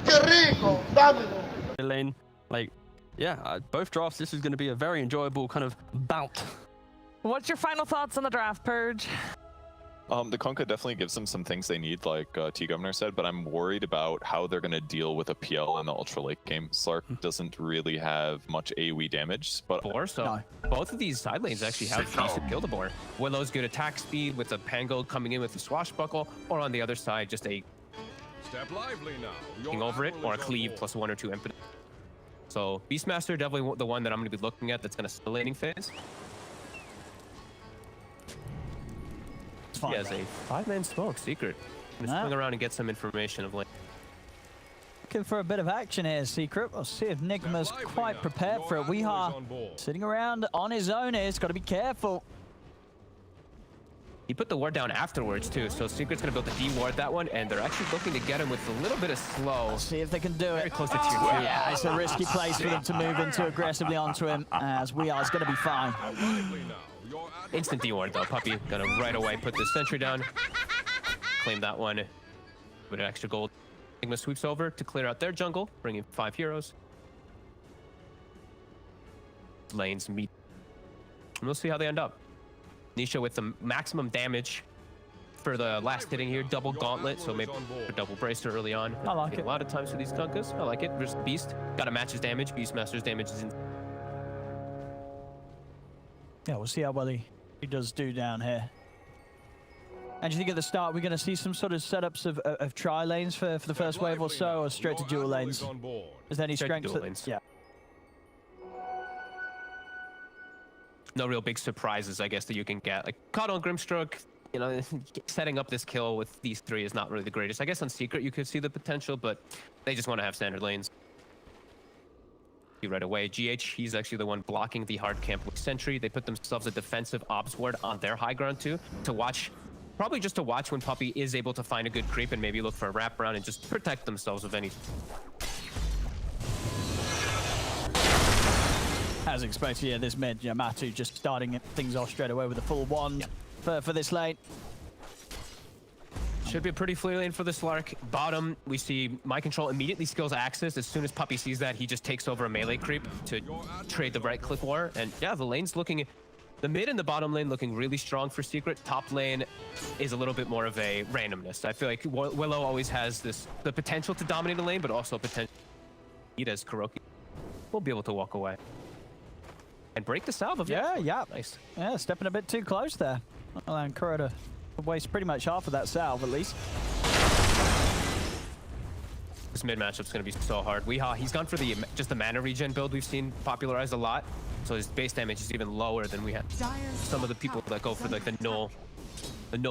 Qué rico, dámelo. Lane, like, yeah, both drafts, this is going to be a very enjoyable kind of bout. What's your final thoughts on the draft, Purge? The Kunkka definitely gives them some things they need, like T-Governor said, but I'm worried about how they're going to deal with a PL in the ultra late game. Slark doesn't really have much AoE damage, but both of these side lanes actually have decent kill the board. Willow's good attack speed with a Pango coming in with a Swashbuckle, or on the other side, just a Step lively now. king over it, or a cleave plus 1 or 2 impetus. So Beastmaster definitely the one that I'm going to be looking at that's going to still laning phase. He has a 5-man smoke secret. I'm gonna swing around and get some information of lane. Looking for a bit of action here, Secret. We'll see if Nigma's quite prepared for it. Weehaw sitting around on his own here. He's got to be careful. He put the ward down afterwards too, so Secret's gonna build the D ward that one, and they're actually looking to get him with a little bit of slow. Let's see if they can do it. Very close to tier 2. Yeah, it's a risky place for them to move into aggressively onto him, as Weehaw going to be fine. Instant D ward though. Puppy gonna right away put this sentry down, claim that one with an extra gold. Nigma sweeps over to clear out their jungle, bringing 5 heroes. Lanes meet, and we'll see how they end up. Nisha with the maximum damage for the last hitting here, double gauntlet, so maybe a double bracer early on. I like it. A lot of times for these Kunkkas, I like it. There's Beast, gotta match his damage. Beastmaster's damage is in. Yeah, we'll see how well he does do down here. And do you think at the start we're going to see some sort of setups of tri lanes for the first wave or so, or straight to dual lanes? Is there any strength? Yeah. No real big surprises, I guess, that you can get. Like Coddle and Grimstroke, you know, setting up this kill with these 3 is not really the greatest. I guess on Secret you could see the potential, but they just want to have standard lanes. Right away. GH, he's actually the one blocking the hard camp with Sentry. They put themselves a defensive ops ward on their high ground too, to watch, probably just to watch when Puppy is able to find a good creep and maybe look for a wraparound and just protect themselves of any. As expected, yeah, this mid, yeah, Matu just starting things off straight away with a full wand for this lane. Should be a pretty free lane for the Slark. Bottom, we see My Control immediately skills Axis. As soon as Puppy sees that, he just takes over a melee creep to trade the right click war. And yeah, the lane's looking, the mid and the bottom lane looking really strong for Secret. Top lane is a little bit more of a randomness. I feel like Willow always has the potential to dominate a lane, but also potential as Kuroki will be able to walk away and break the salve. Yeah. Nice. Yeah, stepping a bit too close there. And Kuro to waste pretty much half of that salve at least. This mid matchup's gonna be so hard. Weehaw, he's gone for just the mana regen build we've seen popularized a lot, so his base damage is even lower than we had. Some of the people that go for like the null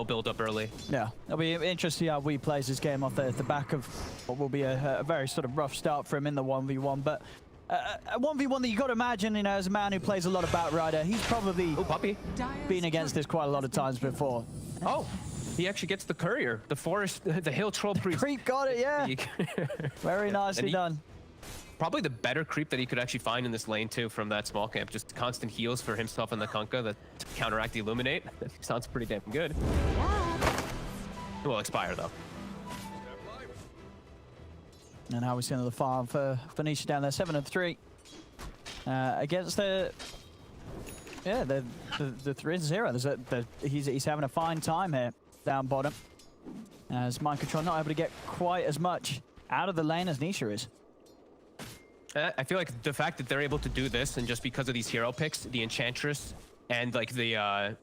build up early. Yeah, it'll be interesting to see how we plays this game off the back of what will be a very sort of rough start for him in the 1v1, but a 1v1 that you got to imagine, you know, as a man who plays a lot of Batrider, he's probably been against this quite a lot of times before. Oh, he actually gets the courier, the forest, the hill troll priest. Creep got it, yeah. Very nicely done. Probably the better creep that he could actually find in this lane too from that small camp. Just constant heals for himself and the Kunkka that counteract the Illuminate. That sounds pretty damn good. It will expire though. And how we see another farm for Nisha down there, 7-3 against the 3-0. He's having a fine time here down bottom, as Mind Control not able to get quite as much out of the lane as Nisha is. I feel like the fact that they're able to do this, and just because of these hero picks, the Enchantress and like the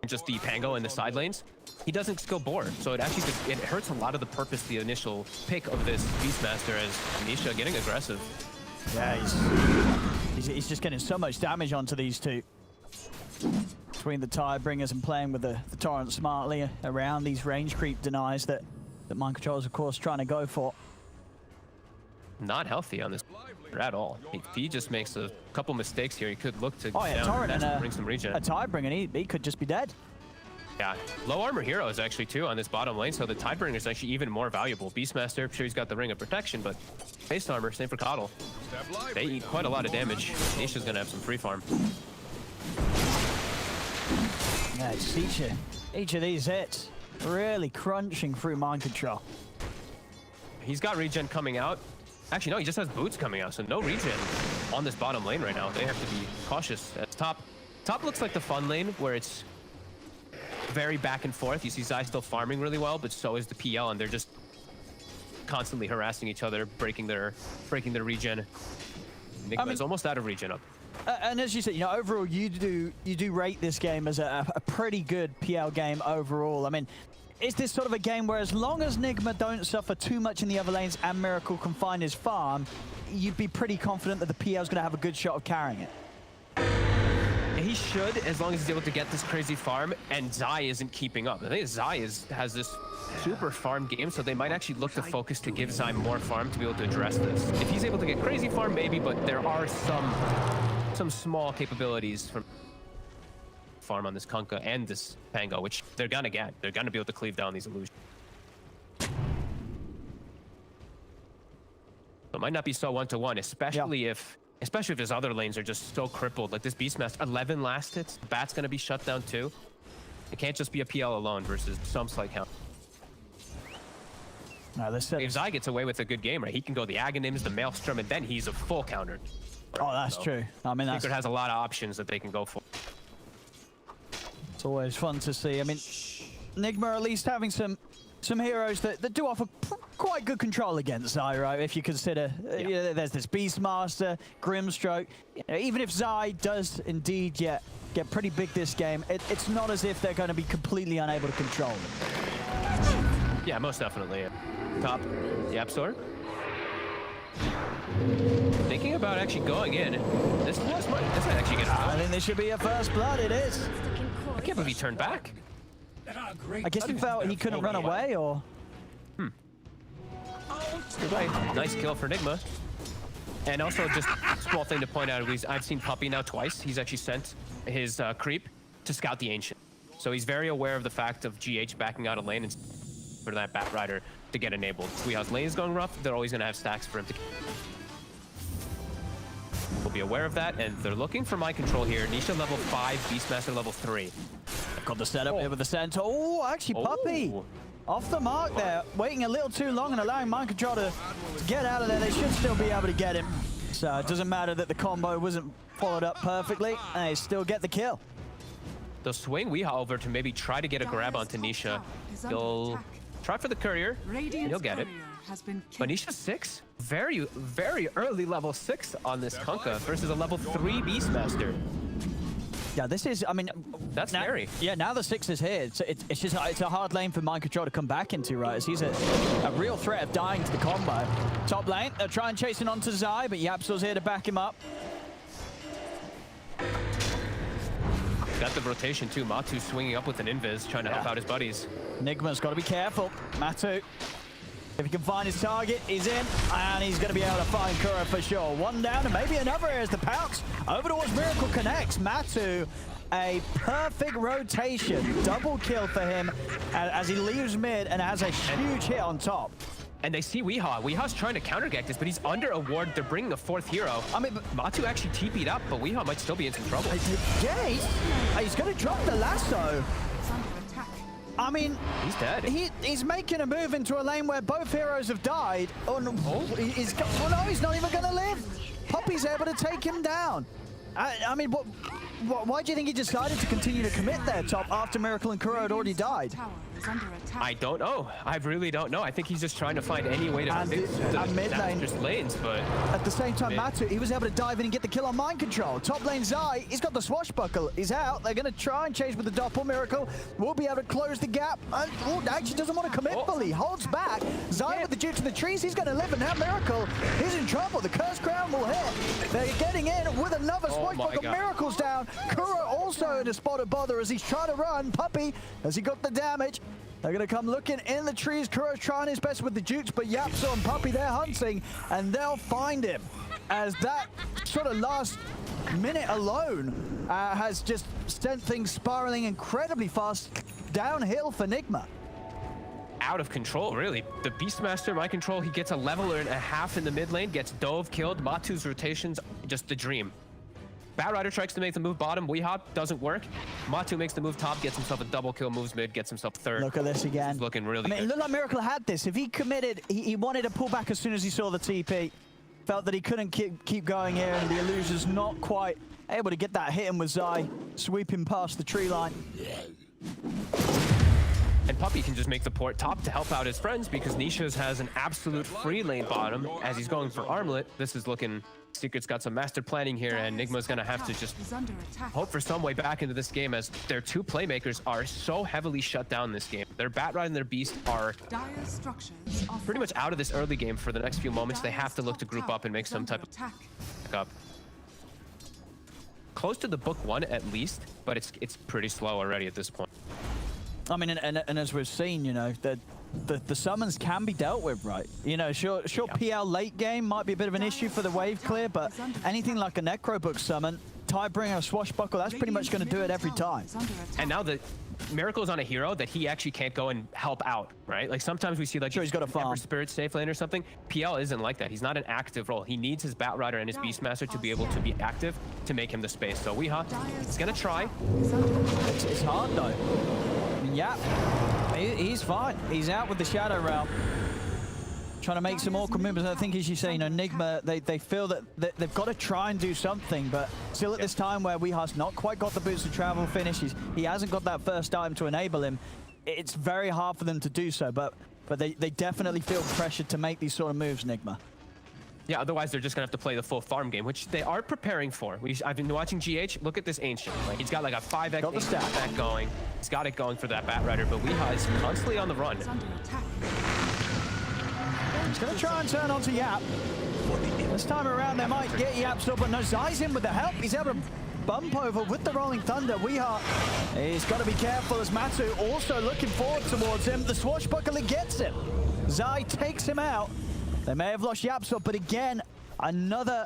just the Pango in the side lanes, he doesn't skill board, so it actually it hurts a lot of the purpose, the initial pick of this Beastmaster, as Nisha getting aggressive. Yeah, he's just getting so much damage onto these two. Between the Tidebringers and playing with the Torrent smartly around these range creep denies that Mind Control is of course trying to go for. Not healthy on this at all. If he just makes a couple mistakes here, he could look to Torrent and bring some regen. A Tidebringer, he could just be dead. Yeah, low armor heroes actually too on this bottom lane, so the Tidebringer is actually even more valuable. Beastmaster, I'm sure he's got the Ring of Protection, but base armor, same for Coddle. They eat quite a lot of damage. Nisha's gonna have some free farm. Yeah, it's each of these hits really crunching through Mind Control. He's got regen coming out. Actually, no, he just has boots coming out, so no regen on this bottom lane right now. They have to be cautious. At top looks like the fun lane, where it's very back and forth. You see Zai still farming really well, but so is the PL, and they're just constantly harassing each other, breaking their regen. Nigma is almost out of regen up. And as you said, you know, overall, you do rate this game as a pretty good PL game overall. I mean, is this sort of a game where as long as Nigma don't suffer too much in the other lanes and Miracle can find his farm, you'd be pretty confident that the PL is going to have a good shot of carrying it? He should, as long as he's able to get this crazy farm, and Zai isn't keeping up. I think Zai has this super farm game, so they might actually look to focus to give Zai more farm to be able to address this. If he's able to get crazy farm, maybe, but there are some small capabilities from farm on this Kunkka and this Pango, which they're gonna get. They're gonna be able to cleave down these illusions. So it might not be so one-to-one, especially if his other lanes are just so crippled. Like this Beastmaster, 11 last hits. The Bat's gonna be shut down too. It can't just be a PL alone versus some slight count. No, If Zai gets away with a good game, right, he can go the Aghanims, the Maelstrom, and then he's a full counter. Oh, that's true. I mean, Secret has a lot of options that they can go for. It's always fun to see. I mean, Nigma at least having some heroes that do offer quite good control against Zai, right? If you consider, you know, there's this Beastmaster, Grimstroke. You know, even if Zai does indeed get pretty big this game, it's not as if they're going to be completely unable to control them. Yeah, most definitely. Top, Yap Sword. Thinking about actually going in. This might actually get I think this should be a first blood. It is. I can't believe he turned back. I guess he felt he couldn't run away, or... Nice kill for Nigma. And also, just small thing to point out, I've seen Puppy now twice. He's actually sent his creep to scout the Ancient. So he's very aware of the fact of GH backing out a lane and for that Bat Rider to get enabled. Weeha's lane is going rough. They're always going to have stacks for him to... We'll be aware of that, and they're looking for mind control here. Nisha level 5, Beastmaster level 3. Got the setup here with the center. Oh, actually, Puppy off the mark there. Waiting a little too long and allowing mind control to get out of there. They should still be able to get him. So it doesn't matter that the combo wasn't followed up perfectly. And they still get the kill. They'll swing Weeha over to maybe try to get a grab onto Nisha. He'll try for the courier, and he'll get it. But Nisha's 6? Very, very early level 6 on this Kunkka versus a level 3 Beastmaster. Yeah, this is, I mean... That's scary. Yeah, now the 6 is here. It's just it's a hard lane for mind control to come back into, right? As he's a real threat of dying to the combo. Top lane, they're trying chasing onto Zai, but Yapsor's here to back him up. Got the rotation too. Matu swinging up with an invis, trying to help out his buddies. Nigma's got to be careful. Matu, if he can find his target, he's in, and he's going to be able to find Kuro for sure. One down, and maybe another as the pounce over towards Miracle connects. Matu, a perfect rotation. Double kill for him as he leaves mid and has a huge hit on top. And they see Weeha. Weeha's trying to counter-get this, but he's under a ward. They're bringing a 4th hero. I mean, Matu actually TP'd up, but Weeha might still be in some trouble. Yeah, he's going to drop the lasso. I mean, he's dead. He's making a move into a lane where both heroes have died. Oh, no, he's not even going to live. Puppy's able to take him down. I mean, why do you think he decided to continue to commit there, Top, after Miracle and Kuro had already died? I don't know. I really don't know. I think he's just trying to find any way to fix the mid lane. Just lanes, but at the same time, Matu, he was able to dive in and get the kill on mind control. Top lane Zai, he's got the swashbuckle. He's out. They're going to try and chase with the Doppel. Miracle will be able to close the gap. Actually doesn't want to commit fully. Holds back. Zai with the juke to the trees. He's going to live, and now Miracle is in trouble. The Curse Crown will hit. They're getting in with another swashbuckle. Miracle's down. Kuro also in a spot of bother as he's trying to run. Puppy, as he got the damage. They're going to come looking in the trees. Kuro's trying his best with the jukes, but Yapso and Puppy, they're hunting, and they'll find him. As that sort of last minute alone has just sent things spiraling incredibly fast downhill for Nigma. Out of control, really. The Beastmaster, mind control, he gets a level and a half in the mid lane, gets Dove killed. Matu's rotations, just the dream. Batrider tries to make the move bottom. Weehop doesn't work. Matu makes the move top, gets himself a double kill, moves mid, gets himself third. Look at this again. He's looking really I mean, it good. looked like Miracle had this. If he committed, he wanted to pull back as soon as he saw the TP. Felt that he couldn't keep going here, and the Illusion's not quite able to get that hit in with Zai, sweeping past the tree line. And Puppy can just make the port top to help out his friends because Nisha's has an absolute free lane bottom as he's going for Armlet. This is looking... Secret's got some master planning here, and Nigma's going to have to just hope for some way back into this game as their two playmakers are so heavily shut down this game. Their Batrider and their Beast are pretty much out of this early game for the next few moments. They have to look to group up and make some type of backup. Close to the book one at least, but it's pretty slow already at this point. I mean, and as we've seen, you know, the summons can be dealt with, right? You know, sure, PL late game might be a bit of an issue for the wave clear, but anything like a Necrobook summon, Tidebringer, Swashbuckle, that's pretty much going to do it every time. And now the Miracle's on a hero that he actually can't go and help out, right? Like sometimes we see like he's got a farm. Spirit safe lane or something. PL isn't like that. He's not an active role. He needs his Batrider and his Beastmaster to be able to be active to make him the space. So Weeha, he's gonna try. It's hard though. Yeah, he's fine. He's out with the Shadow Realm. Trying to make some awkward movements. I think, as you say, you know, Nigma, they feel that they've got to try and do something, but still at this time where Weeha's not quite got the boots to travel finish, he hasn't got that first item to enable him, it's very hard for them to do so, but they definitely feel pressured to make these sort of moves, Nigma. Yeah, otherwise they're just gonna have to play the full farm game, which they are preparing for. I've been watching GH. Look at this Ancient. Like he's got like a 5x stack going. He's got it going for that Batrider, but Weeha is constantly on the run. He's gonna try and turn onto Yap. This time around they might get Yap still, but no, Zai's in with the help. He's able to bump over with the Rolling Thunder. Weeha, he's got to be careful as Matu also looking forward towards him. The Swashbuckler gets him. Zai takes him out. They may have lost Yapsop, but again, another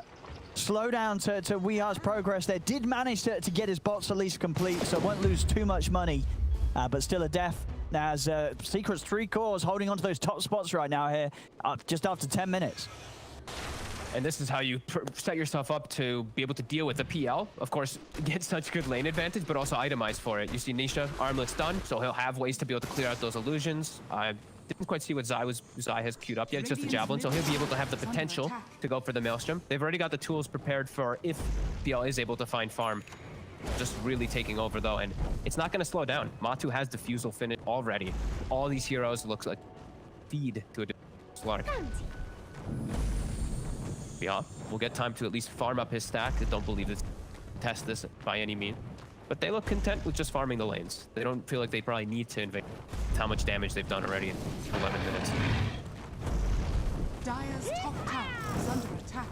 slowdown to Weeha's progress. They did manage to get his bots at least complete, so won't lose too much money, but still a death. As Secret's 3 cores holding onto those top spots right now here, just after 10 minutes. And this is how you set yourself up to be able to deal with the PL. Of course, get such good lane advantage, but also itemize for it. You see Nisha, Armlet's done, so he'll have ways to be able to clear out those illusions. I didn't quite see what Zai has queued up yet. It's just a Javelin, so he'll be able to have the potential to go for the Maelstrom. They've already got the tools prepared for if PL is able to find farm. Just really taking over though, and it's not going to slow down. Matu has Diffusal finish already. All these heroes looks like feed to a Slark. Yeah, we'll get time to at least farm up his stack. I don't believe it's test this by any means, but they look content with just farming the lanes. They don't feel like they probably need to invade how much damage they've done already in 11 minutes. Dire's top tower is under attack.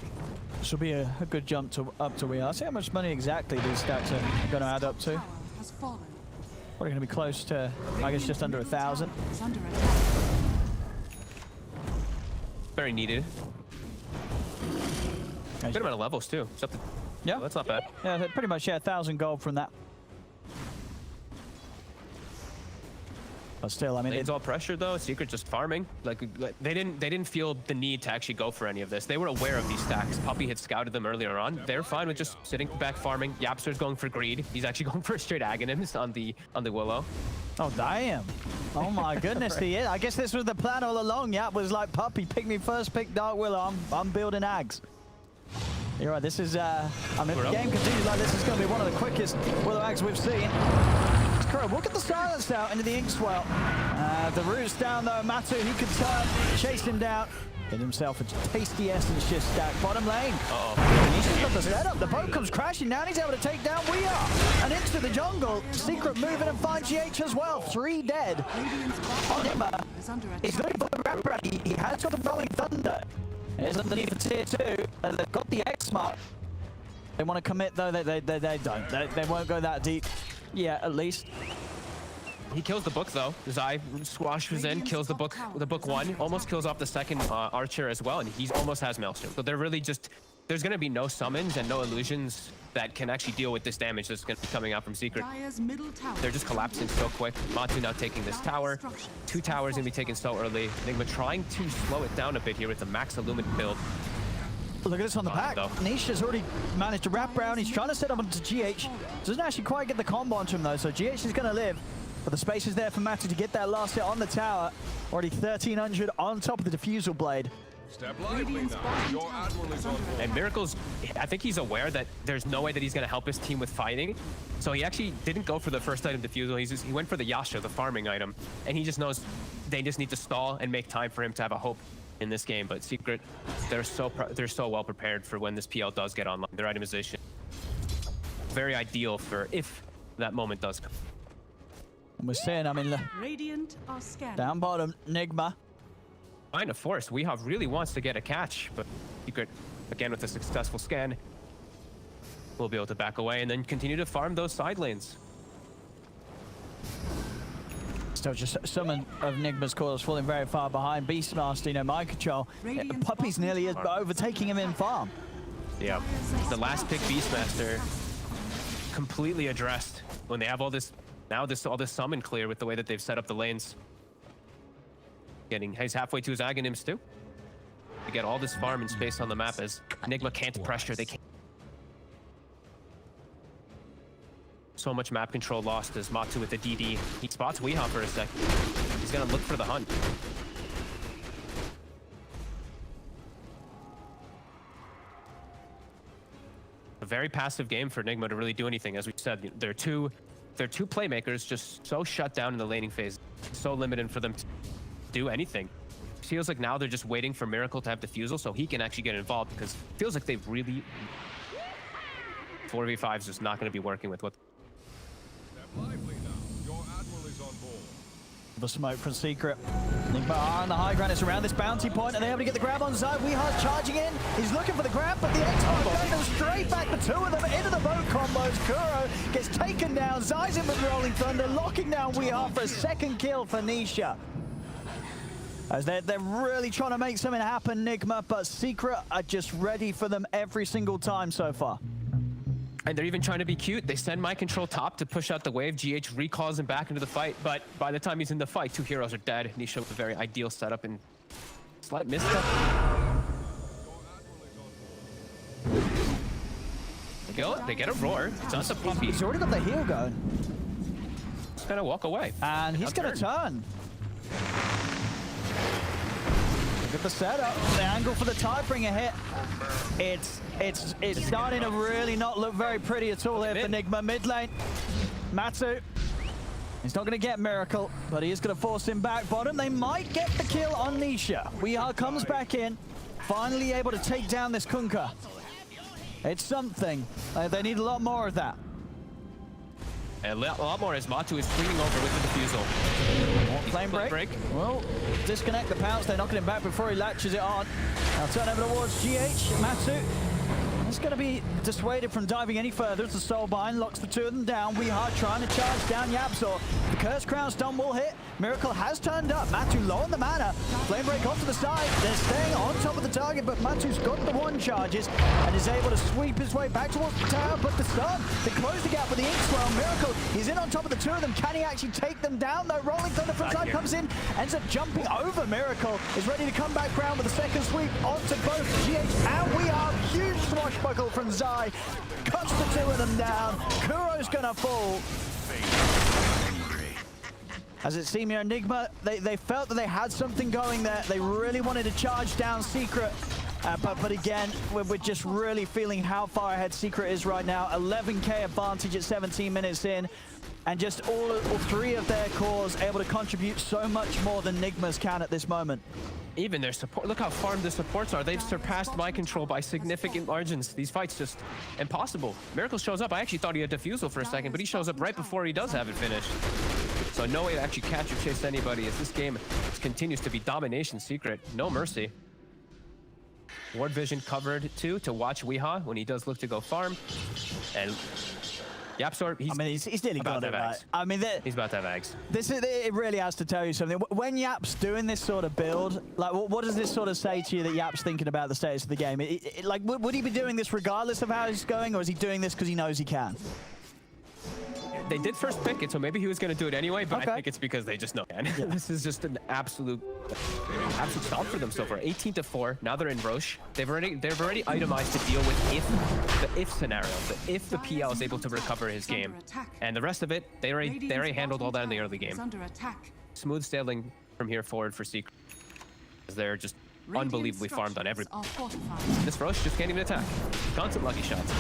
This will be a good jump up to Weeha. See how much money exactly these stacks are going to add up to. Probably going to be close to, I guess, just under 1,000. Very needed. Good amount of levels too. Yeah, that's not bad. Yeah, pretty much 1,000 gold from that. But still, I mean, Lane's all pressured though. Secret just farming. Like they didn't feel the need to actually go for any of this. They were aware of these stacks. Puppy had scouted them earlier on. They're fine with just sitting back farming. Yapster's going for greed. He's actually going for a straight Aghanims on the Willow. Oh damn! Oh my goodness, I guess this was the plan all along. Yap was like, Puppy, pick me first, pick Dark Willow. I'm building Ags. You're right. This is I mean, if the game continues like this, is going to be one of the quickest Willow Ags we've seen. We'll get the silence out into the Inkswell. The root's down though. Matu, who can turn, chase him down. Get himself a tasty Essence Shift stack. Bottom lane. He's just got the setup. The boat comes crashing down. He's able to take down Weeha. And into the jungle. Secret moving and find GH as well. 3 dead. On him. He's looking for the grab. He has got the Rolling Thunder. It's underneath the tier 2. And they've got the X mark. They want to commit though. They don't. They won't go that deep. Yeah, at least. He kills the book though. Zai squashes in, kills the book 1, almost kills off the second archer as well, and he almost has Maelstrom. So they're really just, there's gonna be no summons and no illusions that can actually deal with this damage that's gonna be coming out from Secret. They're just collapsing so quick. Matu now taking this tower. 2 towers gonna be taken so early. Nigma trying to slow it down a bit here with the max Illuminate build. Look at this on the back. Nisha's already managed to wrap around. He's trying to set up onto GH. Doesn't actually quite get the combo onto him though, so GH is going to live. But the space is there for Matu to get that last hit on the tower. Already 1300 on top of the diffusal blade. Step lively now. Your admiral is on board. And Miracle's, I think he's aware that there's no way that he's going to help his team with fighting. So he actually didn't go for the first item diffusal. He went for the Yasha, the farming item. And he just knows they just need to stall and make time for him to have a hope in this game. But Secret, they're so well prepared for when this PL does get online. Their itemization, very ideal for if that moment does come. And we're seeing, I mean, Radiant are scanning. down bottom, Nigma. Trying to force. Weehaw really wants to get a catch, but Secret, again with a successful scan, will be able to back away and then continue to farm those side lanes. Still just some of Nigma's cores falling very far behind. Beastmaster, you know, mind control. Puppy's nearly overtaking him in farm. Yeah, the last pick Beastmaster completely addressed when they have all this, now all this summon clear with the way that they've set up the lanes. He's halfway to his Aghanims too. To get all this farm and space on the map as Nigma can't pressure. They can't. So much map control lost as Matu with the DD. He spots Weehaw for a second. He's gonna look for the hunt. A very passive game for Nigma to really do anything. As we said, they're two playmakers just so shut down in the laning phase. So limited for them to do anything. Feels like now they're just waiting for Miracle to have defusal so he can actually get involved, because it feels like they've really 4v5 is just not going to be working with what. Step lively now. Your admiral is on board. The smoke from Secret. Nigma are on the high ground. It's around this bounty point, and they're able to get the grab on side. Weehaw charging in. He's looking for the grab, but the X-Bomb goes straight back. The two of them into the boat combos. Kuro gets taken down. Zai's in with Rolling Thunder, locking down Weehaw for a second kill for Nisha. As they're really trying to make something happen, Nigma, but Secret are just ready for them every single time so far. And they're even trying to be cute. They send My Control top to push out the wave. GH recalls him back into the fight, but by the time he's in the fight, two heroes are dead. Nisha with a very ideal setup and slight misstep. They get a roar. It's not the puppy. He's already got the heal going. He's gonna walk away. And he's gonna turn. Look at the setup, the angle for the Tidebringer hit. It's starting to really not look very pretty at all here for Nigma. Mid lane, Matu. He's not going to get Miracle, but he is going to force him back bottom. They might get the kill on Nisha. Weehaw comes back in, finally able to take down this Kunkka. It's something. They need a lot more of that. A lot more as Matu is cleaning over with the defusal. Flame break. Well, disconnect the pounce. They're knocking him back before he latches it on. Now turn over towards GH. Matu. He's going to be dissuaded from diving any further as the Soulbind locks the two of them down. Weehaw trying to charge down Yapzor. The Curse Crown stun will hit. Miracle has turned up. Matu low on the mana. Flame break off to the side. They're staying on top of the target, but Matu's got the one charges and is able to sweep his way back towards the tower. But the stun, they close the gap with the Ink Swell. Miracle, he's in on top of the two of them. Can he actually take them down? though? Rolling Thunder from side comes in, ends up jumping over Miracle. Is ready to come back round with a second sweep onto both GH and Weehaw. Huge swashbuckle from Zai. Cuts the two of them down. Kuro's gonna fall. As it seemed here, Enigma, they felt that they had something going there. They really wanted to charge down Secret. But again, we're just really feeling how far ahead Secret is right now. 11k advantage at 17 minutes in. And just all three of their cores able to contribute so much more than Nigma's can at this moment. Even their support, look how farmed the supports are. They've surpassed My Control by significant margins. These fights just impossible. Miracle shows up. I actually thought he had defusal for a second, but he shows up right before he does have it finished. So no way to actually catch or chase anybody as this game continues to be domination Secret. No mercy. Ward Vision covered too to watch Weehaw when he does look to go farm. And Yapzor, he's nearly got it, right? I mean, he's about to have eggs. It really has to tell you something. When Yap's doing this sort of build, like, what does this sort of say to you that Yap's thinking about the status of the game? Like, would he be doing this regardless of how he's going, or is he doing this because he knows he can? They did first pick it, so maybe he was going to do it anyway, but Okay. I think it's because they just know, man. This is just an absolute stop for them so far. 18-4. Now they're in Roche. They've already itemized to deal with the if scenario, the if the PL is able to recover his game. And the rest of it, they already handled all that in the early game. Under attack. Smooth sailing from here forward for Secret. They're just unbelievably farmed on every. Are fortified. This Roche just can't even attack. Constant lucky shots.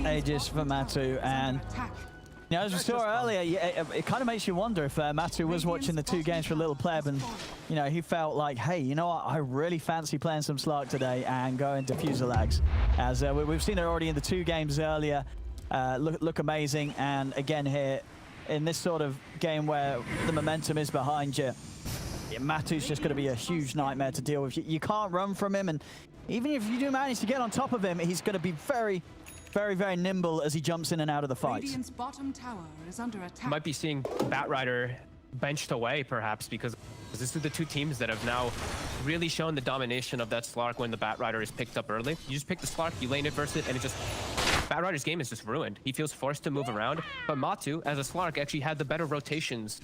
Aegis for Matu, and you know, as we saw earlier, it kind of makes you wonder if Matu was watching the two games for a little pleb, and you know, he felt like, hey, you know what, I really fancy playing some Slark today and going to Fuselags. As we've seen it already in the two games earlier, look amazing, and again here in this sort of game where the momentum is behind you, Matu's just going to be a huge nightmare to deal with. You can't run from him, and even if you do manage to get on top of him, he's going to be very, very nimble as he jumps in and out of the fight. Radiant's bottom tower is under attack. Might be seeing Batrider benched away, perhaps, because this is the two teams that have now really shown the domination of that Slark when the Batrider is picked up early. You just pick the Slark, you lane it versus it, and it just... Batrider's game is just ruined. He feels forced to move around, but Matu, as a Slark, actually had the better rotations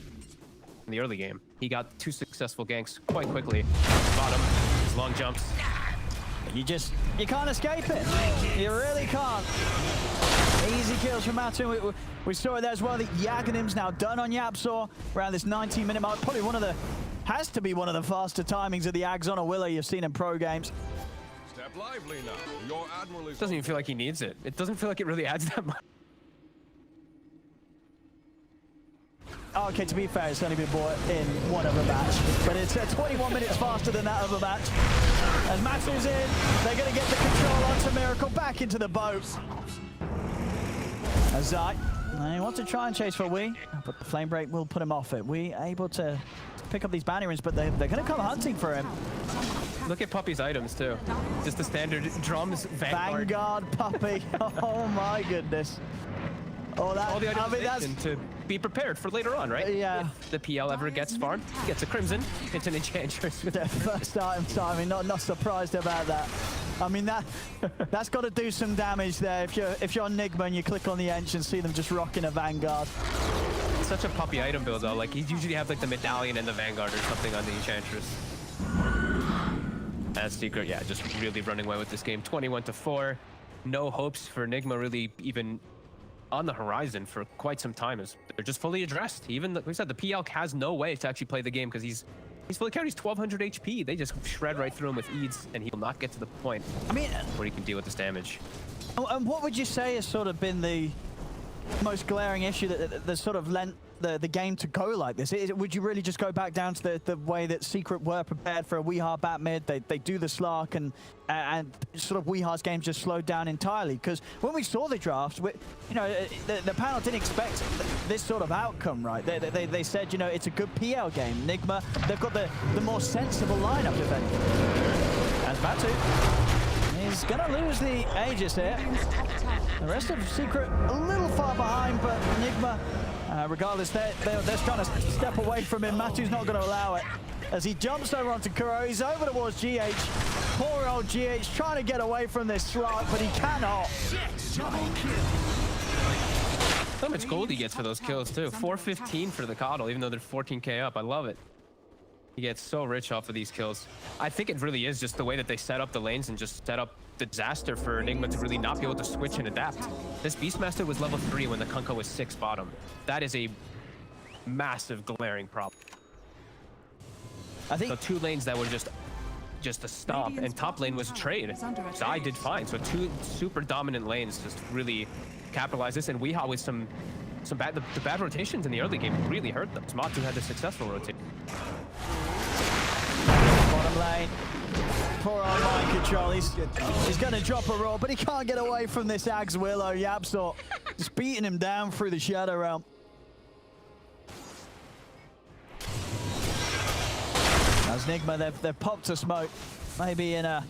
in the early game. He got 2 successful ganks quite quickly. Bottom, his long jumps. You can't escape it. You really can't. Easy kills from Matu. We saw it there as well. The Yaganim's now done on Yapsaw around this 19-minute mark. Probably has to be one of the faster timings of the Ags on a Willow you've seen in pro games. Step lively now. Your admiral is Doesn't even feel like he needs it. It doesn't feel like it really adds that much. Okay, to be fair, it's only been bought in one other match, but it's 21 minutes faster than that other match. As Matu's in, they're going to get the control onto Miracle back into the boat. As Zai, he wants to try and chase for Wee, but the flame break will put him off it. Wee able to pick up these bounty runes, but they're going to come hunting for him. Look at Puppy's items, too. Just the standard drums, Vanguard Puppy. Oh my goodness. Oh, that, all the items I mean, that's to be prepared for later on, right? Yeah. If the PL ever gets farmed, gets a Crimson, it's an Enchantress. their first item timing. Not surprised about that. I mean, that's got to do some damage there. If you're Nigma and you click on the Ench and see them just rocking a Vanguard. Such a Puppy item build, though. Like, he'd usually have like the Medallion and the Vanguard or something on the Enchantress. As Secret, yeah, just really running away with this game. 21-4. No hopes for Nigma really even on the horizon for quite some time, as they're just fully addressed. Even like we said, the PL has no way to actually play the game because he's fully carried. He's 1200 HP. They just shred right through him with Eads, and he will not get to the point where he can deal with this damage. And what would you say has sort of been the most glaring issue that sort of lent the game to go like this? Would you really just go back down to the way that Secret were prepared for a Weehaw bat mid? They do the Slark, and sort of Weeha's game just slowed down entirely. Because when we saw the draft, you know, the panel didn't expect this sort of outcome, right? They said, you know, it's a good PL game. Nigma, they've got the more sensible lineup, if anything. As Batu, he's gonna lose the Aegis here. The rest of Secret a little far behind, but Nigma, regardless, they're trying to step away from him. Matu's not going to allow it. As he jumps over onto Kuro, he's over towards GH. Poor old GH trying to get away from this Slark, but he cannot. How much gold he gets for those kills, too. 415 for the Coddle, even though they're 14k up. I love it. He gets so rich off of these kills. I think it really is just the way that they set up the lanes and just set up the disaster for Nigma to really not be able to switch and adapt. This Beastmaster was level 3 when the Kunkka was 6 bottom. That is a massive glaring problem. I think so 2 lanes that were just a stop, and top lane was a trade. Zai did fine. So 2 super dominant lanes just really capitalized this, and Weehaw with some bad the bad rotations in the early game really hurt them. Matu had the successful rotation. Bottom lane. Poor old mind control. He's going to drop a roll, but he can't get away from this Ags Willow. Yapsaw just beating him down through the Shadow Realm. As Nigma, they've popped a smoke. Maybe in a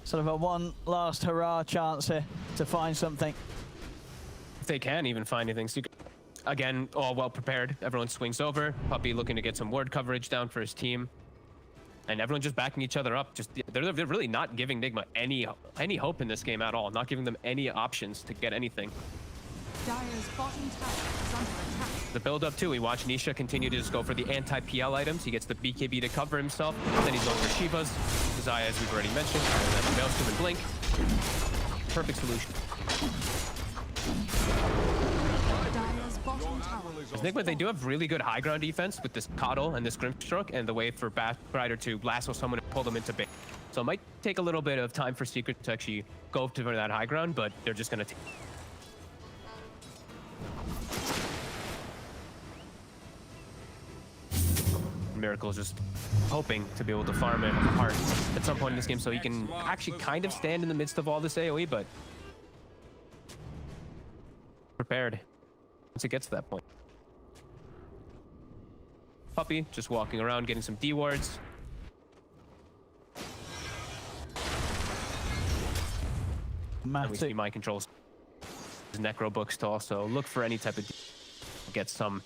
sort of a one last hurrah chance here to find something. If they can even find anything. So again, all well prepared. Everyone swings over. Puppy looking to get some ward coverage down for his team. and everyone just backing each other up. Just they're really not giving Nigma any hope in this game at all. Not giving them any options to get anything. Dire's bottom tower is under attack. The build up too. We watch Nisha continue to just go for the anti-PL items. He gets the BKB to cover himself. Then he's going for Shivas. Zaya, as we've already mentioned, and then Maelstrom and Blink. Perfect solution. Dire's bottom tower. As Nigma, they do have really good high ground defense with this Coddle and this Grimstroke and the way for Batrider to lasso someone and pull them into base. So it might take a little bit of time for Secret to actually go to that high ground, but they're just going to take. Miracle is just hoping to be able to farm it hard at some point in this game so he can actually kind of stand in the midst of all this AoE, but prepared once it gets to that point. Puppy just walking around getting some D wards. And we see mind controls his necro books to also look for any type of get some.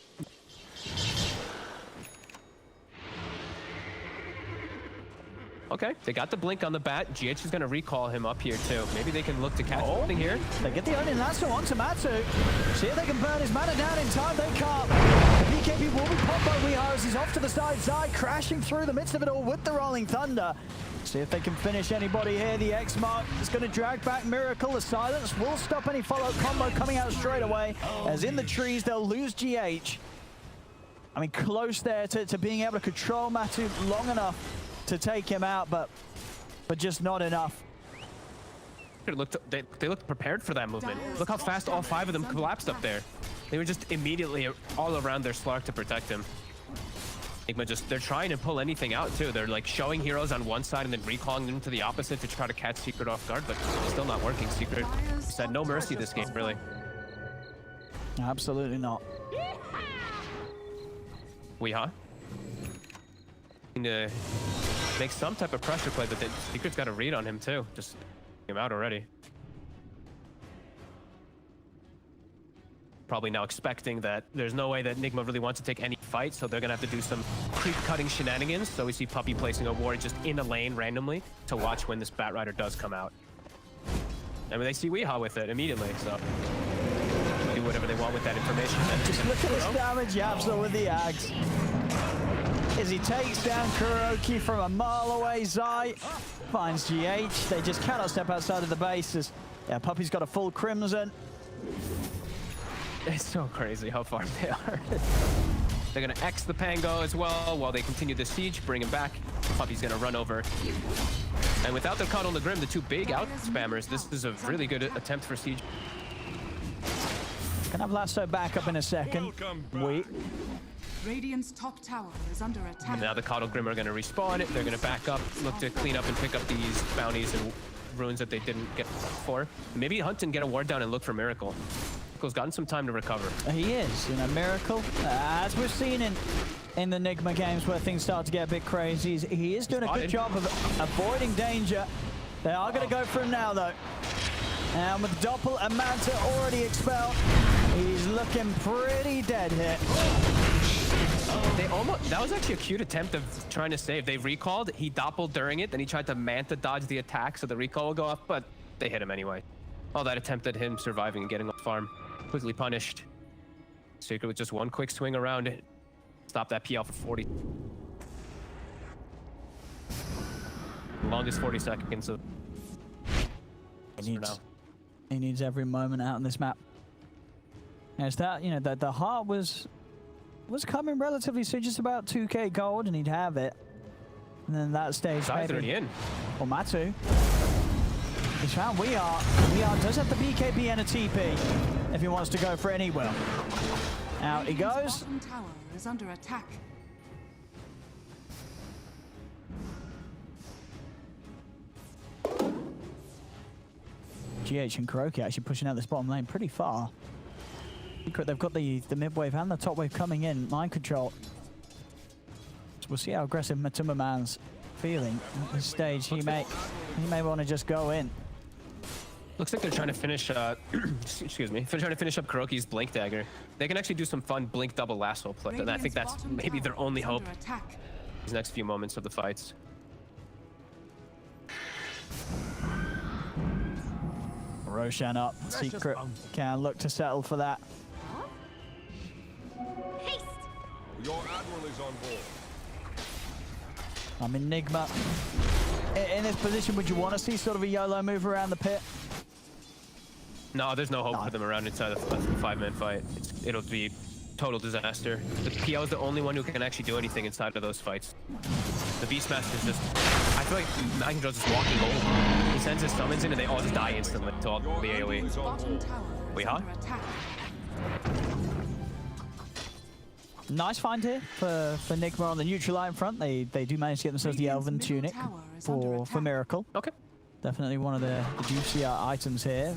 Okay, they got the blink on the bat. GH is going to recall him up here too. Maybe they can look to catch something here. They get the Onion Lasso onto Matsu. See if they can burn his mana down in time. They can't. The BKB will be popped by Weeharz. He's off to the side. Zai crashing through the midst of it all with the Rolling Thunder. See if they can finish anybody here. The X mark is going to drag back Miracle. The silence will stop any follow combo coming out straight away. As in the trees, they'll lose GH. I mean, close there to being able to control Matsu long enough to take him out, but just not enough. They looked prepared for that movement. Look how fast all 5 of them collapsed up there. They were just immediately all around their Slark to protect him. Nigma they're trying to pull anything out too. They're like showing heroes on one side and then recalling them to the opposite to try to catch Secret off guard, but still not working. Secret said no mercy this game, really. Absolutely not. Weeha. To make some type of pressure play, but the Secret's got a read on him too. Just him out already. Probably now expecting that there's no way that Nigma really wants to take any fight, so they're gonna have to do some creep cutting shenanigans. So we see Puppy placing a ward just in a lane randomly to watch when this Batrider does come out. And they see Weeha with it immediately, so do whatever they want with that information. Just look at this damage Yapsa with the Axe. As he takes down Kuroki from a mile away, Zai finds GH. They just cannot step outside of the bases. Yeah, Puppy's got a full Crimson. It's so crazy how far they are. They're gonna X the Pango as well while they continue the siege, bring him back. Puppy's gonna run over. And without the Cuddle and the Grim, the 2 big out spammers, this is a really good attempt for siege. Gonna have Lasso back up in a second. Wait. Radiant's top tower is under attack. Now the Coddle Grim are going to respawn it. They're going to back up, look to clean up and pick up these bounties and runes that they didn't get for. Maybe hunt and get a ward down and look for Miracle. Miracle's gotten some time to recover. He is, you know, Miracle. As we've seen in the Nigma games where things start to get a bit crazy, he is doing a good job of avoiding danger. They are going to go for him now, though. And with Doppel and Manta already expelled, he's looking pretty dead here. That was actually a cute attempt of trying to save. They recalled, he doppeled during it, then he tried to Manta dodge the attack so the recall will go off, but they hit him anyway. All that attempt at him surviving and getting off farm, quickly punished. Secret with just one quick swing around it. Stop that PL for 40. Longest 40 seconds of he needs every moment out on this map. As that, you know, that the heart was coming relatively soon, just about 2k gold, and he'd have it. And then that stage, maybe. In. Or Matsu. He's found Weeharz does have the BKB and a TP if he wants to go for it, and he will. Out he goes. Bottom tower is under attack. GH and Kuroki actually pushing out this bottom lane pretty far. They've got the mid wave and the top wave coming in. Mind control. So we'll see how aggressive Matuma-man's feeling at this stage. He may want to just go in. Looks like they're trying to finish, excuse me, they're trying to finish up Kuroki's Blink Dagger. They can actually do some fun Blink double lasso play, and I think that's maybe their only hope these next few moments of the fights. Roshan up. Secret can look to settle for that. Haste! Your admiral is on board. I mean, Nigma, in this position, would you want to see sort of a YOLO move around the pit? No, there's no hope for them around inside the 5-man fight. It'll be total disaster. The PL is the only one who can actually do anything inside of those fights. The Beastmaster's just... I feel like Macintroll's just walking over. He sends his summons in and they all just die instantly to all the AoE. Bottom tower is Wait, huh? under attack. Nice find here for Nigma on the neutral line front. They do manage to get themselves the Elven Radiant's middle Tunic tower is under for attack. Miracle. Okay. Definitely one of the juicier items here.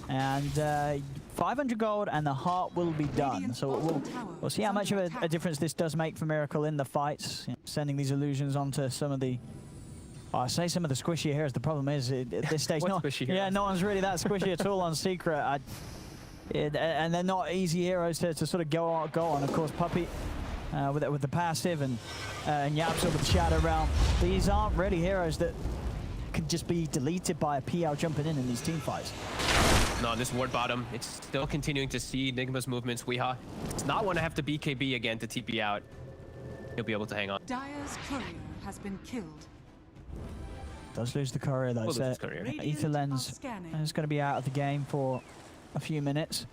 And 500 gold and the heart will be done. Radiant's So bottom tower we'll see is how much of under a attack. difference this does make for Miracle in the fights. You know, sending these illusions onto some of the... Oh, I say some of the squishy heroes. The problem is at this stage, What squishy yeah, heroes? no one's really that squishy at all on Secret. And they're not easy heroes to sort of go on. Of course, Puppey with the passive and Yapsa with the Shadow Realm. These aren't really heroes that could just be deleted by a PL jumping in these team fights. No, this ward bottom, it's still continuing to see Nigma's movements. Weeha does not want to have to BKB again to TP out. He'll be able to hang on. Dire's courier has been killed. Does lose the courier though. Will So lose the courier. Ether Lens are scanning. is going to be out of the game for a few minutes.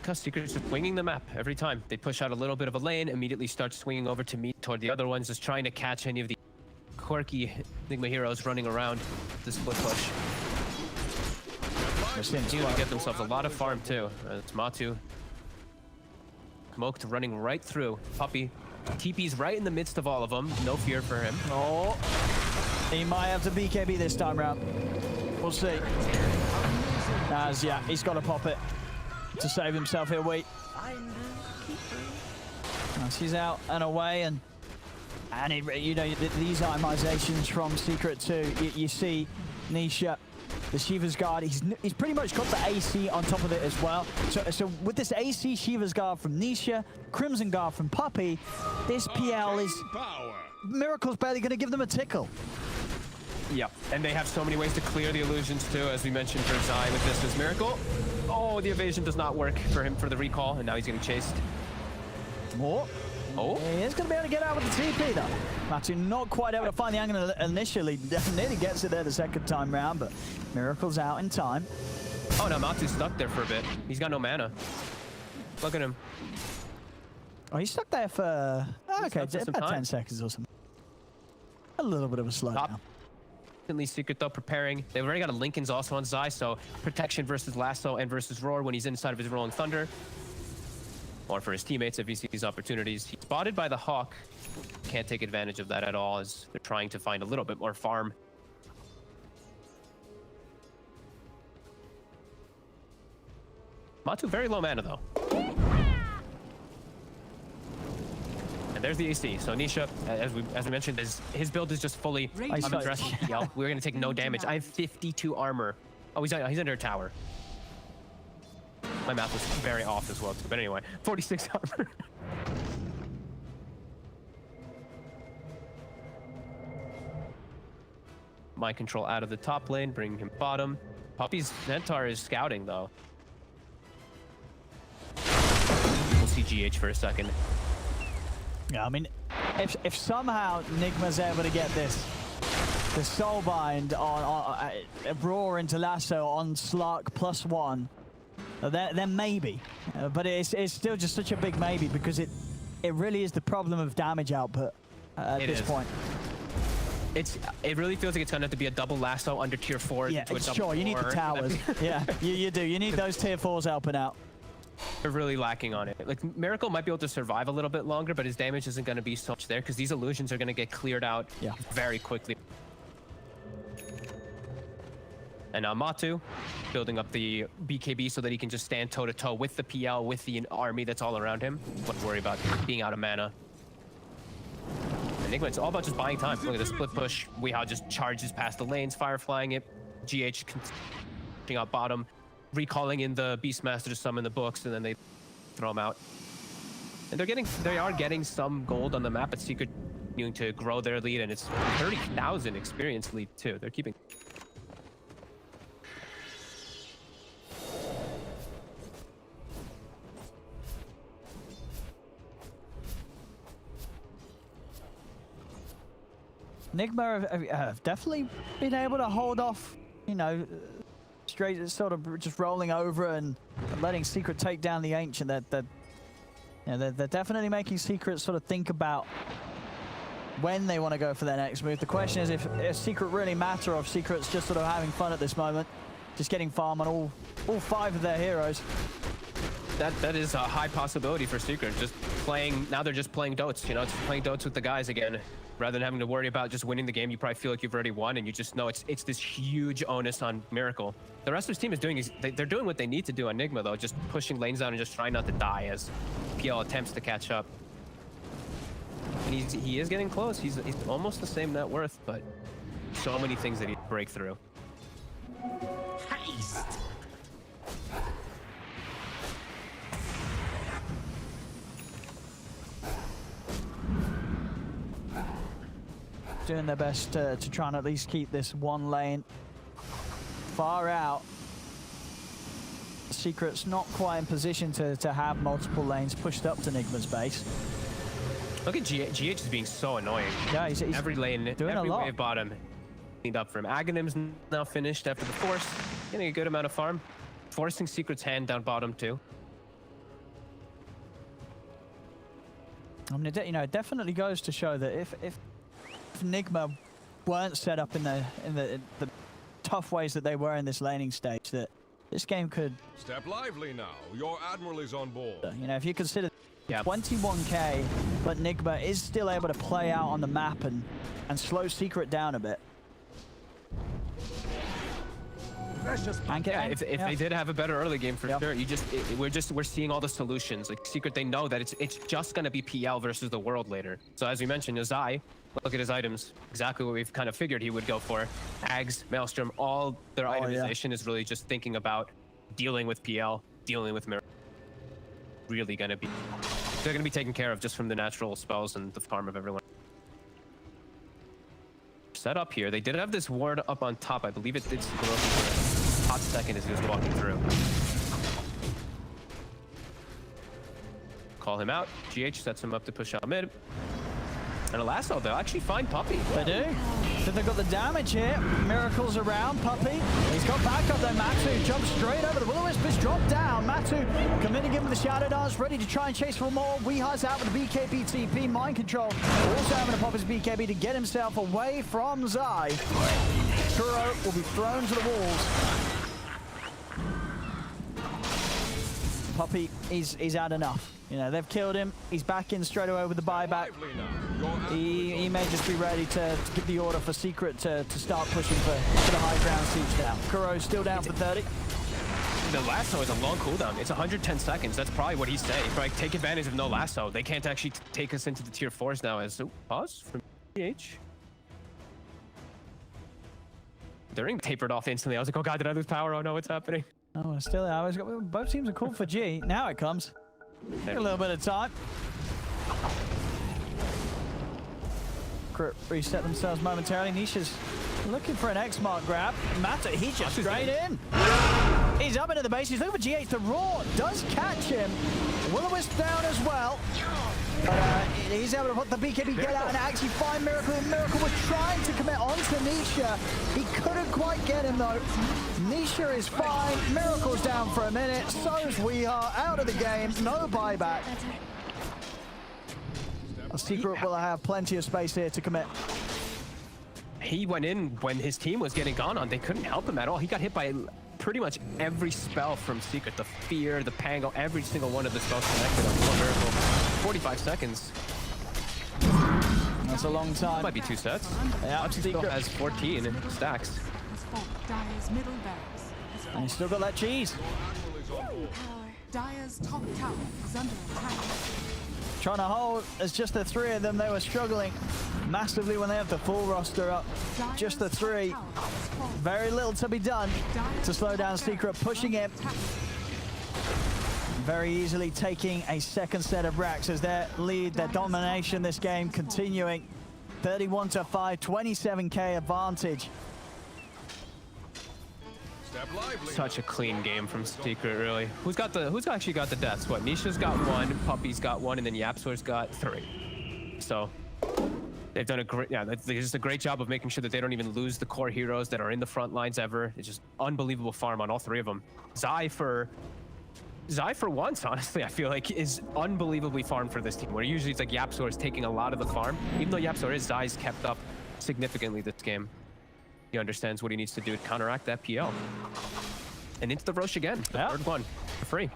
Because Secret's just winging the map every time. They push out a little bit of a lane, immediately start swinging over to meet toward the other ones, just trying to catch any of the quirky Nigma heroes running around the split push. We're seeing Continue to get themselves a lot of farm too. It's Matu. Smoked running right through. Puppey. TP's right in the midst of all of them. No fear for him. Oh, he might have to BKB this time round. We'll see. As yeah, he's got to pop it to save himself here. Wait. As he's out and away, and you know these itemizations from Secret too. You see Nisha, the Shiva's Guard. He's pretty much got the AC on top of it as well. So with this AC Shiva's Guard from Nisha, Crimson Guard from Puppey, this PL is Power. Miracle's barely going to give them a tickle. Yep. And they have so many ways to clear the illusions too, as we mentioned for Zai with this as Miracle. Oh, the evasion does not work for him for the recall, and now he's getting chased. Oh. Oh. He is going to be able to get out with the TP though. Matu not quite able to find the angle initially. Nearly gets it there the second time round, but Miracle's out in time. Oh, no, Matu's stuck there for a bit. He's got no mana. Look at him. Oh, he's stuck there for okay, stuck for some about time. 10 seconds or something. A little bit of a slowdown. Top. Instantly Secret though preparing. They've already got a Lincoln's also on Zai, so protection versus Lasso and versus Roar when he's inside of his Rolling Thunder. Or for his teammates if he sees opportunities. He's spotted by the Hawk. Can't take advantage of that at all as they're trying to find a little bit more farm. Matu very low mana though. And there's the AC. So Nisha, as we mentioned, his build is just fully Radiant unaddressed. bottom Yep, we're gonna take no damage. I have 52 armor. Oh, he's under a tower. My math was very off as well, too. But anyway, 46 armor. Mind control out of the top lane, bring him bottom. Puppey's Centaur is scouting though. We'll see GH for a second. Yeah, I mean, if somehow Nigma's able to get the Soulbind on Roar into Lasso on Slark +1, then maybe. But it's still just such a big maybe because it really is the problem of damage output at this point. It really feels like it's gonna have to be a double Lasso under tier 4. Yeah, to a double sure. You need the 4. towers. Yeah, you do. You need those tier 4s helping out. They're really lacking on it. Like Miracle might be able to survive a little bit longer, but his damage isn't going to be so much there because these illusions are going to get cleared out very quickly. And now Matu building up the BKB so that he can just stand toe to toe with the PL, with the army that's all around him. Don't worry about being out of mana. Nigma, it's all about just buying time. Look at the split push. Weehaw just charges past the lanes, fireflying it. GH continuing out bottom, recalling in the Beastmaster to summon the books, and then they throw them out. And they are getting some gold on the map, but Secret continuing to grow their lead, and it's 30,000 experience lead too. They're keeping. Nigma have definitely been able to hold off, you know, straight sort of just rolling over and letting Secret take down the Ancient. They're definitely making Secret sort of think about when they want to go for their next move. The question is if Secret really matter or if Secret's just sort of having fun at this moment, just getting farm on all 5 of their heroes. That is a high possibility for Secret. Just playing, now they're just playing Dotes, you know, just playing Dotes with the guys again. Rather than having to worry about just winning the game, you probably feel like you've already won and you just know it's this huge onus on Miracle. The rest of his team is doing they're doing what they need to do on Nigma though, just pushing lanes down and just trying not to die as PL attempts to catch up. And he is getting close. He's almost the same net worth, but so many things that he break through. Doing their best to try and at least keep this one lane far out. Secret's not quite in position to have multiple lanes pushed up to Nigma's base. Look at GH is being so annoying. Yeah, he's every lane, doing every a lot. wave bottom cleaned up for him. Aghanim's now finished after the force, getting a good amount of farm, forcing Secret's hand down bottom too. I mean, you know, it definitely goes to show that if Nigma weren't set up in the tough ways that they were in this laning stage, that this game could, Step lively now. Your admiral is on board. you know, if you consider Yeah. 21k, but Nigma is still able to play out on the map and slow Secret down a bit. And get Yeah, out. if Yeah. they did have a better early game for Yep. sure, we're seeing all the solutions. Like Secret, they know that it's just gonna be PL versus the world later. So as we mentioned, Azai, look at his items, exactly what we've kind of figured he would go for. Ags, Maelstrom, all their itemization is really just thinking about dealing with PL, dealing with Mirror. Really gonna be, they're gonna be taken care of just from the natural spells and the farm of everyone. Set up here. They did have this ward up on top. I believe it's broken for a hot second as he was walking through. Call him out. GH sets him up to push out mid. And a lasso, they'll actually find Puppy. They do. So they've got the damage here. Miracles around Puppy. He's got backup there. Matu jumps straight over. The Will-O-Wisp is dropped down. Matu committing him with the Shadow Dance, ready to try and chase for more. Weeha's out with the BKB TP. Mind Control also having to pop his BKB to get himself away from Zai. Kuro will be thrown to the walls. Puppy is had enough. You know, they've killed him. He's back in straight away with the buyback. Lively now. Your admiral He may just be ready to give the order for Secret to start pushing for the high ground siege now. Kuro's still down for 30. The lasso is a long cooldown. It's 110 seconds. That's probably what he's saying. Probably take advantage of no lasso. They can't actually take us into the tier 4s now as... Oh, pause from PH. They're being tapered off instantly. I was like, oh god, did I lose power? Oh no, what's happening? Oh, still, both teams are called for G. Now it comes. A little bit of time. Reset themselves momentarily. Nisha's looking for an X-Mark grab. Mata, he just straight in. He's up into the base. He's looking for GH. The Roar does catch him. Will-O-Wisp down as well. But he's able to put the BKB get out and actually find Miracle. And Miracle was trying to commit onto Nisha. He couldn't quite get him though. Nisha is fine. Miracle's down for a minute. So's Weeha out of the game. No buyback. Secret will have plenty of space here to commit. He went in when his team was getting gone on. They couldn't help him at all. He got hit by pretty much every spell from Secret. The Fear, the Pango, every single one of the spells connected on one Miracle. 45 seconds. That's a long time. Might be 2 sets. Yeah, He still Secret. has 14 stacks. Has fought Dire's middle barracks. And he's still got that cheese. Dire's top tower is under attack. Trying to hold as just the 3 of them. They were struggling massively when they have the full roster up. Just the 3. Very little to be done to slow down Secret, pushing him. Very easily taking a second set of racks as their lead, their domination this game continuing. 31-5, 27k advantage. Step lively. Such a clean game from Secret, really. Who's actually got the deaths? What? Nisha's got 1, Puppy's got 1, and then Yapsor's got 3. So They've done a great, just a great job of making sure that they don't even lose the core heroes that are in the front lines ever. It's just unbelievable farm on all three of them. Zai for once, honestly, I feel like is unbelievably farmed for this team. Where usually it's like Yapzor is taking a lot of the farm. Even though Yapzor is, Zai's kept up significantly this game. He understands what he needs to do to counteract that PL. And into the Roche again, the third one for free.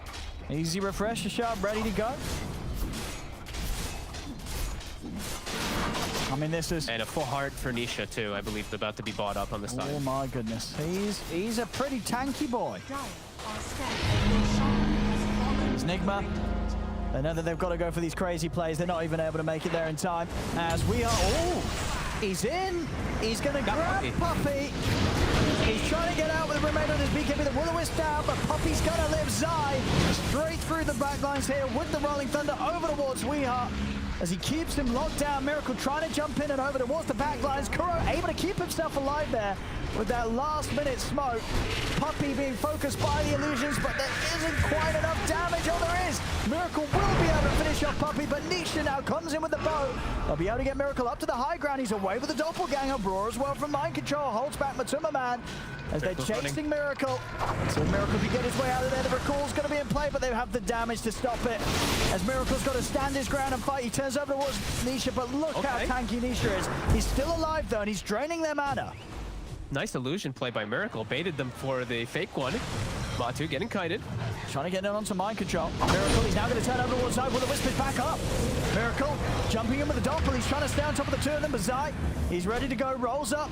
Easy refresher shot, ready to go. I mean, this is... And a full heart for Nisha, too, I believe, about to be bought up on the side. Oh, my goodness. He's a pretty tanky boy. Dire are scared. Sean has fallen. It's Nigma. They know that they've got to go for these crazy plays. They're not even able to make it there in time. As we are... Oh! He's in. He's going to grab Puppey. He's trying to get out with the remainder of his BKB. The Will-O-Wisp down, but Puppey's going to live. Zai straight through the backlines here with the Rolling Thunder over towards Weeha. As he keeps him locked down, Miracle trying to jump in and over towards the backlines. Kuro able to keep himself alive there with that last-minute smoke. Puppey being focused by the illusions, but there isn't quite enough damage. Oh, there is. Miracle will be able to finish off Puppey, but Nisha now comes in with the bow. They'll be able to get Miracle up to the high ground. He's away with the doppelganger. Brawl as well from mind control. Holds back Matuma Man as they're chasing Miracle. So Miracle can get his way out of there. The recall's going to be in play, but they have the damage to stop it. As Miracle's got to stand his ground and fight, he turns over towards Nisha, but look how tanky Nisha is. He's still alive, though, and he's draining their mana. Nice illusion play by Miracle. Baited them for the fake one. Matu getting kited. Trying to get in onto mind control. Miracle, he's now going to turn over towards Zai with the Wisp is back up. Miracle jumping in with the doppel. He's trying to stay on top of the two of them, but Zai, he's ready to go. Rolls up.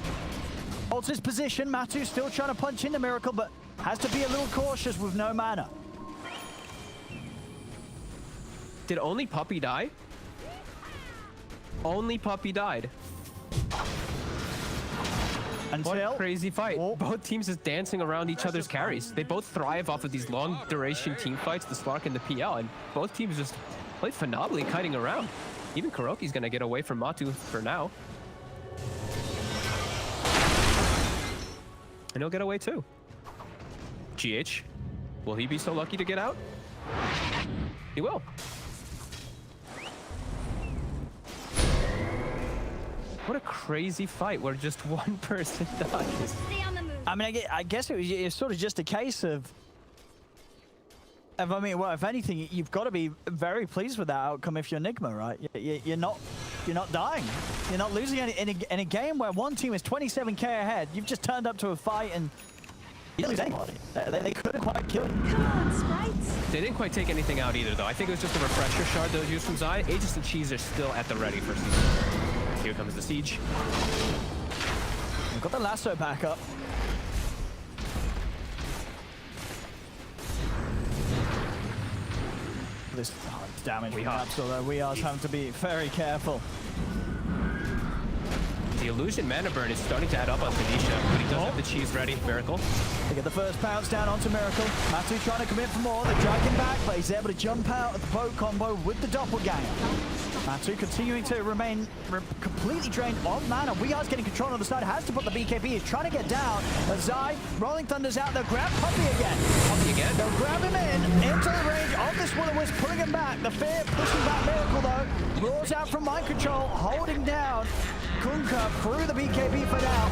Holds his position. Matu still trying to punch into Miracle, but has to be a little cautious with no mana. Did only Puppey die? Only Puppey died. What a crazy fight. Both teams is dancing around each other's carries. They both thrive off of these long duration team fights, the Slark and the PL, and both teams just play phenomenally kiting around. Even Kuroki's gonna get away from Matu for now. And he'll get away too. GH, will he be so lucky to get out? He will. What a crazy fight where just one person dies. I mean, I guess it's sort of just a case of I mean, well, if anything, you've got to be very pleased with that outcome if you're Nigma, right? You're not dying. You're not losing in a game where one team is 27k ahead. You've just turned up to a fight and you didn't lose anybody. They couldn't quite kill you. Come on, sprites. They didn't quite take anything out either, though. I think it was just a refresher shard that was used from Zai. Aegis and Cheese are still at the ready for season. Here comes the siege. We've got the lasso back up. This damage we have, so we are having to be very careful. The illusion mana burn is starting to add up on Tanisha, but he does have the cheese ready. Miracle. They get the first bounce down onto Miracle. Matu trying to commit for more. They drag him back, but he's able to jump out of the bow combo with the doppelganger. Matu continuing to remain completely drained on mana. Weehar's getting control on the side, has to put the BKB. He's trying to get down. Zai, Rolling Thunder's out. They'll grab Puppey again. Puppey again? They'll grab him into the range of this Will-O-Wisp, pulling him back. The fear pushing back Miracle, though. Roars out from mind control, holding down Kunkka through the BKB for now.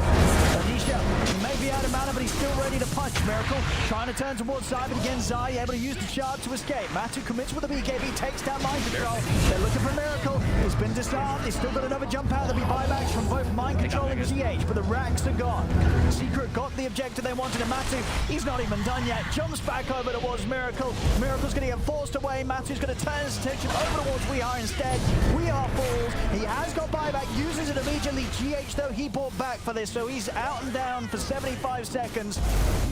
Anisha may be out of mana, but he's still ready to punch. Miracle trying to turn towards Zai, but again, Zai able to use the shard to escape. Matu commits with the BKB, takes down mind control. They're looking for Miracle. He's been disarmed. He's still got another jump out. There'll be buybacks from both mind control and GH, but the racks are gone. Secret got the objective they wanted, and Matu, he's not even done yet. Jumps back over towards Miracle. Miracle's going to get forced away. Matu's going to turn his attention over towards Weeha instead. Weeha falls. He has got buyback, uses it immediately. GH, though, he bought back for this, so he's out and down for 75 seconds.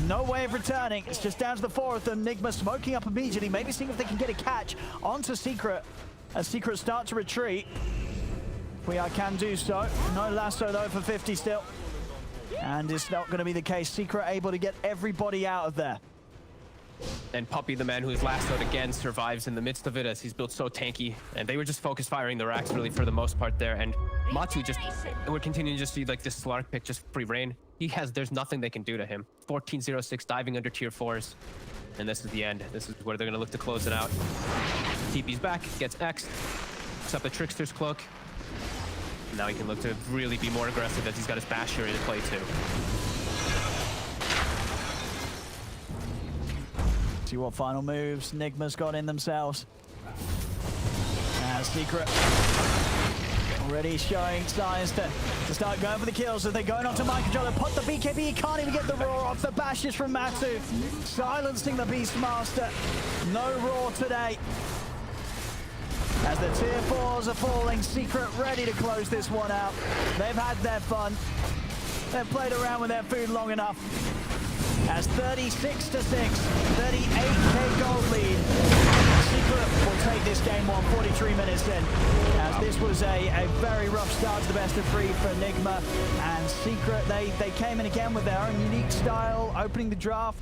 No way of returning. It's just down to the four of them. Nigma smoking up immediately, maybe seeing if they can get a catch onto Secret as Secret start to retreat. Weeha can do so. No lasso, though, for 50 still. And it's not going to be the case. Secret able to get everybody out of there. And Puppey, the man who is lassoed again, survives in the midst of it as he's built so tanky. And they were just focus firing the racks really for the most part there. And Matu just, we're continuing to just see like this Slark pick just free reign. There's nothing they can do to him. 14-0-6 diving under tier 4s. And this is the end. This is where they're going to look to close it out. TP's back, gets X, picks up the Trickster's Cloak. Now he can look to really be more aggressive as he's got his Basher into play too. See what final moves Nigma's got in themselves. Secret already showing signs to start going for the kills as they're going onto mind control. Put the BKB, he can't even get the roar off. The bashes from Matsu, silencing the Beastmaster. No roar today. As the tier 4s are falling, Secret ready to close this one out. They've had their fun. They've played around with their food long enough. As 36-6, 38k gold lead. Secret will take this game 143 minutes in. As this was a very rough start to the best of 3 for Nigma and Secret. They came in again with their own unique style, opening the draft